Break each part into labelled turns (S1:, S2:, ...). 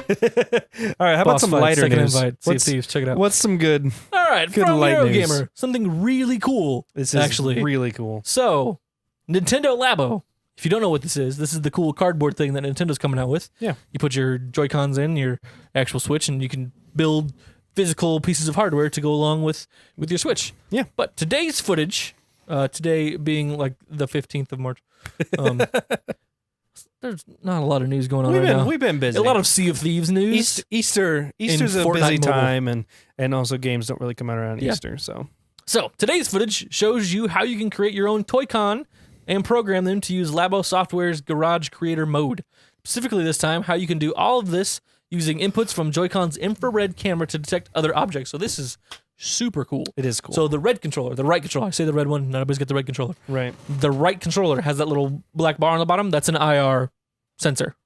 S1: All right, how about some lighter news?
S2: Sea of Thieves, check it out.
S1: What's some good?
S2: All right,
S1: good
S2: from
S1: light
S2: Eurogamer, something really cool.
S1: This is
S2: actually
S1: really cool.
S2: So, Nintendo Labo. If you don't know what this is the cool cardboard thing that Nintendo's coming out with.
S1: Yeah.
S2: You put your Joy-Cons in, your actual Switch, and you can build physical pieces of hardware to go along with your Switch.
S1: Yeah.
S2: But today's footage, today being like the 15th of March, there's not a lot of news going on now.
S1: We've been busy.
S2: A lot of Sea of Thieves news.
S1: Easter's a
S2: Fortnite
S1: busy
S2: Mobile.
S1: time, and also games don't really come out around
S2: Yeah.
S1: Easter. So
S2: today's footage shows you how you can create your own Toy-Con and program them to use Labo Software's Garage Creator Mode. Specifically this time, how you can do all of this using inputs from Joy-Con's infrared camera to detect other objects. So this is super cool.
S1: it is cool.
S2: So the right controller, I say the red one, not everybody's got the red controller.
S1: right.
S2: The right controller has that little black bar on the bottom. That's an IR sensor.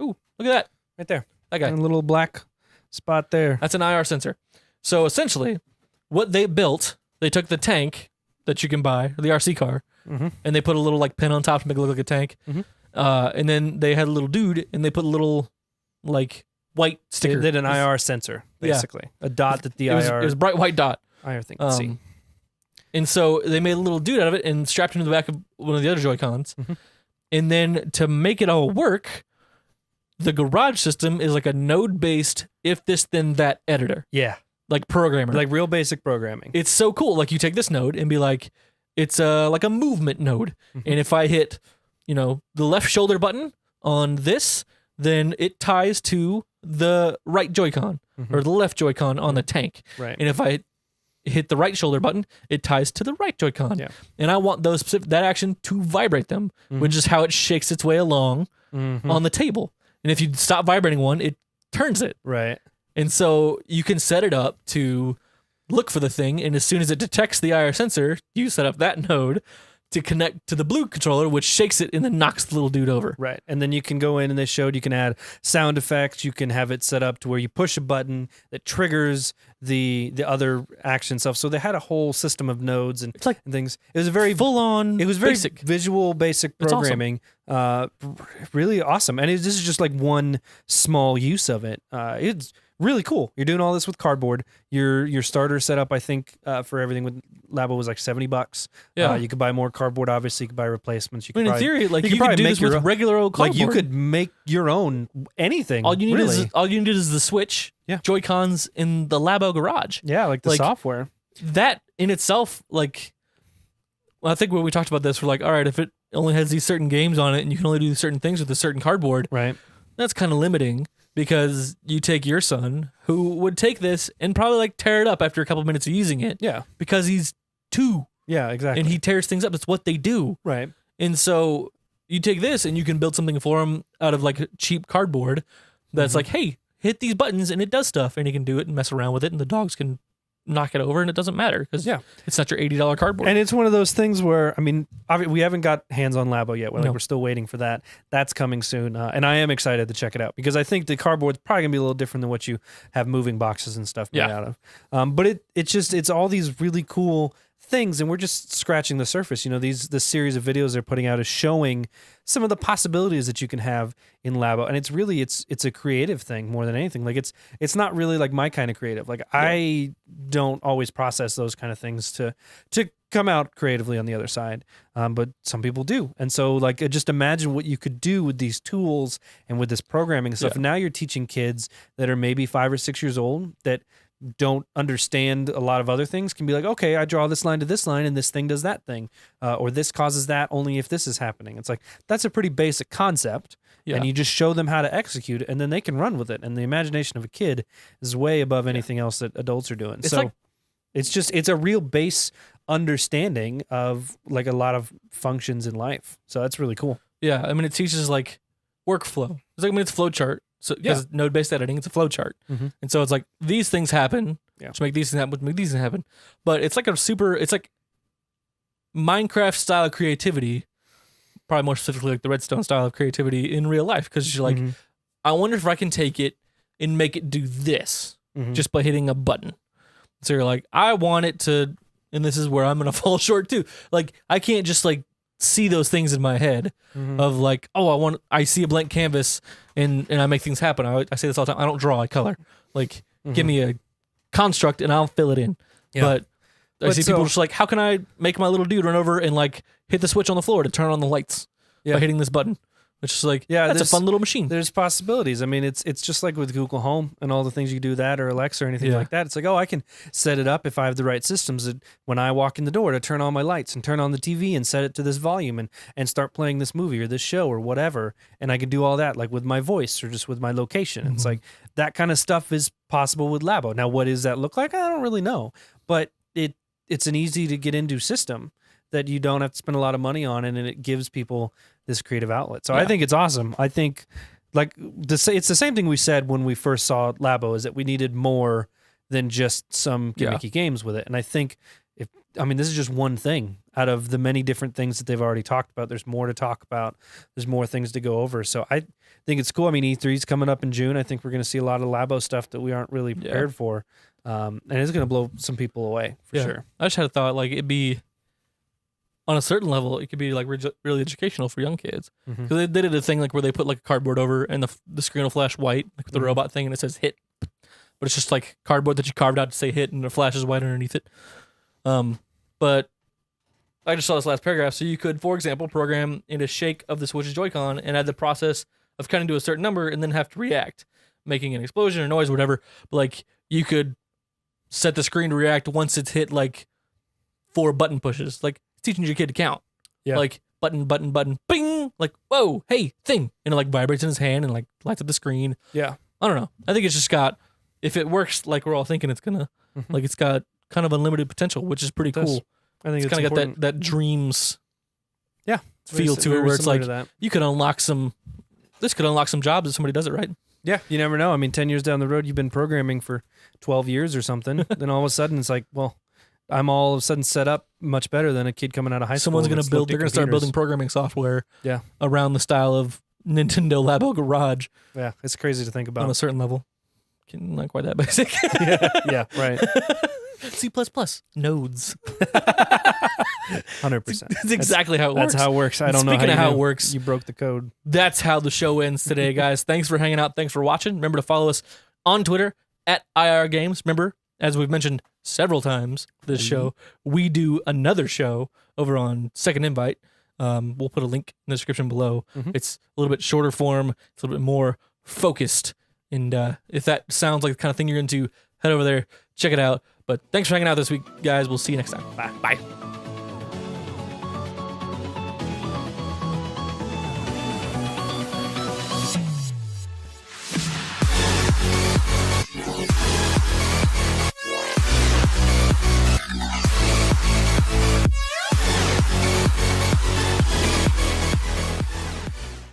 S2: Ooh, look at that.
S1: Right there.
S2: That guy.
S1: And a little black spot there.
S2: That's an IR sensor. So essentially, what they built, they took the tank that you can buy, the RC car, and they put a little like pin on top to make it look like a tank. And then they had a little dude, and they put a little like white sticker.
S1: They did an IR sensor, basically. A dot that the
S2: It was,
S1: IR
S2: it was a bright white dot.
S1: IR thing can see.
S2: And so they made a little dude out of it and strapped him to the back of one of the other Joy-Cons. And then to make it all work, the Garage system is like a node-based if this then that editor,
S1: Yeah.
S2: like programmer.
S1: Like real basic programming.
S2: It's so cool. Like you take this node and be like, it's like a movement node. And if I hit, the left shoulder button on this, then it ties to the right Joy-Con or the left Joy-Con on the tank.
S1: Right.
S2: And if I hit the right shoulder button, it ties to the right Joy-Con.
S1: Yeah.
S2: And I want that action to vibrate them, which is how it shakes its way along on the table. And if you stop vibrating one, it turns it.
S1: Right.
S2: And so you can set it up to look for the thing, and as soon as it detects the IR sensor, you set up that node to connect to the blue controller, which shakes it and then knocks the little dude over.
S1: Right. And then you can go in and they showed you can add sound effects. You can have it set up to where you push a button that triggers the other action stuff. So they had a whole system of nodes and,
S2: It's like
S1: and things. It was a very
S2: full-on
S1: It was very
S2: basic.
S1: visual, basic
S2: It's awesome.
S1: programming. Really awesome. And this is just like one small use of it. It's really cool. You're doing all this with cardboard. Your starter setup, I think, for everything with Labo was like $70.
S2: Yeah.
S1: You could buy more cardboard. Obviously, you could buy replacements. You
S2: I
S1: could
S2: mean, in
S1: probably,
S2: theory, like you
S1: could
S2: could
S1: probably
S2: do
S1: make
S2: this with
S1: your own-
S2: regular old
S1: like
S2: cardboard.
S1: you could make your own anything.
S2: All you need
S1: really.
S2: all you need is the Switch,
S1: Yeah.
S2: Joy-Cons in the Labo Garage.
S1: Yeah, like the
S2: like-
S1: software.
S2: That in itself, like, well, I think when we talked about this, we're like, all right, if it only has these certain games on it and you can only do certain things with a certain cardboard,
S1: Right.
S2: that's kind of limiting because you take your son who would take this and probably like tear it up after a couple of minutes of using it
S1: Yeah.
S2: because he's 2
S1: Yeah, exactly.
S2: and he tears things up. That's what they do.
S1: right.
S2: And so you take this and you can build something for him out of like cheap cardboard that's like, hey, hit these buttons and it does stuff, and he can do it and mess around with it, and the dogs can knock it over and it doesn't matter because
S1: Yeah.
S2: it's not your $80 cardboard.
S1: And it's one of those things where, I mean, we haven't got hands on Labo yet.
S2: No.
S1: We're still waiting for that. That's coming soon. And I am excited to check it out because I think the cardboard's probably going to be a little different than what you have moving boxes and stuff made
S2: Yeah.
S1: out of. But it's all these really cool things, and we're just scratching the surface. This series of videos they're putting out is showing some of the possibilities that you can have in Labo, and it's a creative thing more than anything. Like it's not really like my kind of creative. Like I don't always process those kind of things to come out creatively on the other side, but some people do. And so like just imagine what you could do with these tools and with this programming and stuff.
S2: Yeah.
S1: And now you're teaching kids that are maybe 5 or 6 years old that don't understand a lot of other things, can be like, okay, I draw this line to this line and this thing does that thing, or this causes that only if this is happening. It's like, that's a pretty basic concept.
S2: Yeah.
S1: And you just show them how to execute it and then they can run with it. And the imagination of a kid is way above anything else that adults are doing.
S2: It's
S1: So
S2: like-
S1: it's a real base understanding of like a lot of functions in life. So that's really cool.
S2: Yeah, I mean, it teaches like workflow. It's like, it's flow chart. So because node-based editing, it's a flow chart.
S1: Mhm.
S2: And so it's like these things happen,
S1: Yeah.
S2: which make these things happen, which make these things happen. But it's like it's like Minecraft style creativity, probably more specifically like the Redstone style of creativity in real life. Because you're like,
S1: Mhm.
S2: I wonder if I can take it and make it do this
S1: Mhm.
S2: just by hitting a button. So you're like, I want it to, and this is where I'm gonna fall short too. Like, I can't just like see those things in my head of like, oh, I see a blank canvas and I make things happen. I say this all the time. I don't draw, I color. Like, give me a construct and I'll fill it in.
S1: Yeah.
S2: But I see people
S1: so-
S2: just like, how can I make my little dude run over and like hit the switch on the floor to turn on the lights by hitting this button? Which is like, that's a
S1: there's-
S2: fun little machine.
S1: There's possibilities. I mean, it's just like with Google Home and all the things you do that, or Alexa or anything like that. It's like, oh, I can set it up if I have the right systems that when I walk in the door to turn on my lights and turn on the TV and set it to this volume and start playing this movie or this show or whatever. And I can do all that like with my voice or just with my location. It's like that kind of stuff is possible with Labo. Now, what does that look like? I don't really know, but it's an easy to get into system that you don't have to spend a lot of money on, and it gives people this creative outlet. So I think it's awesome. I think like it's the same thing we said when we first saw Labo, is that we needed more than just some gimmicky games with it. And I think this is just one thing out of the many different things that they've already talked about. There's more to talk about. There's more things to go over. So I think it's cool. I mean, E3's coming up in June. I think we're going to see a lot of Labo stuff that we aren't really prepared for. And it's going to blow some people away for sure.
S2: I just had a thought, like, it'd be, on a certain level, it could be like really educational for young kids. Because they did a thing like where they put like a cardboard over and the screen will flash white, like with the robot thing, and it says hit. But it's just like cardboard that you carved out to say hit, and it flashes white underneath it. But I just saw this last paragraph. So you could, for example, program in a shake of the Switch's Joy-Con and add the process of counting to a certain number and then have to react, making an explosion or noise or whatever. But like you could set the screen to react once it's hit like 4 button pushes. Like teaching your kid to count.
S1: Yeah.
S2: Like button, bing, like, whoa, hey, thing. And it like vibrates in his hand and like lights up the screen.
S1: Yeah.
S2: I don't know. I think it's just got, if it works like we're all thinking it's gonna, like it's got kind of unlimited potential, which is pretty cool.
S1: I think
S2: It's kind of got that dreams feel to it,
S1: very
S2: where it's
S1: similar
S2: like
S1: to that.
S2: you could unlock this could unlock some jobs if somebody does it right.
S1: Yeah, you never know. I mean, 10 years down the road, you've been programming for 12 years or something. Then all of a sudden, it's like, well, I'm all of a sudden set up much better than a kid coming out of high school.
S2: Someone's going
S1: that's
S2: to build,
S1: looked
S2: they're
S1: at
S2: going to start
S1: computers.
S2: building programming software
S1: Yeah.
S2: around the style of Nintendo Labo Garage
S1: Yeah, it's crazy to think
S2: on a
S1: about.
S2: certain level. Not quite that basic.
S1: Yeah, right.
S2: C++, nodes.
S1: 100%.
S2: That's exactly how it works.
S1: That's how it works. I don't know
S2: Speaking of how it
S1: knew.
S2: works,
S1: You broke the code.
S2: that's how the show ends today, guys. Thanks for hanging out. Thanks for watching. Remember to follow us on Twitter at IR Games. Remember, as we've mentioned several times this show, we do another show over on Second Invite. We'll put a link in the description below. It's a little bit shorter form. It's a little bit more focused. And if that sounds like the kind of thing you're into, head over there, check it out. But thanks for hanging out this week, guys. We'll see you next time. Bye.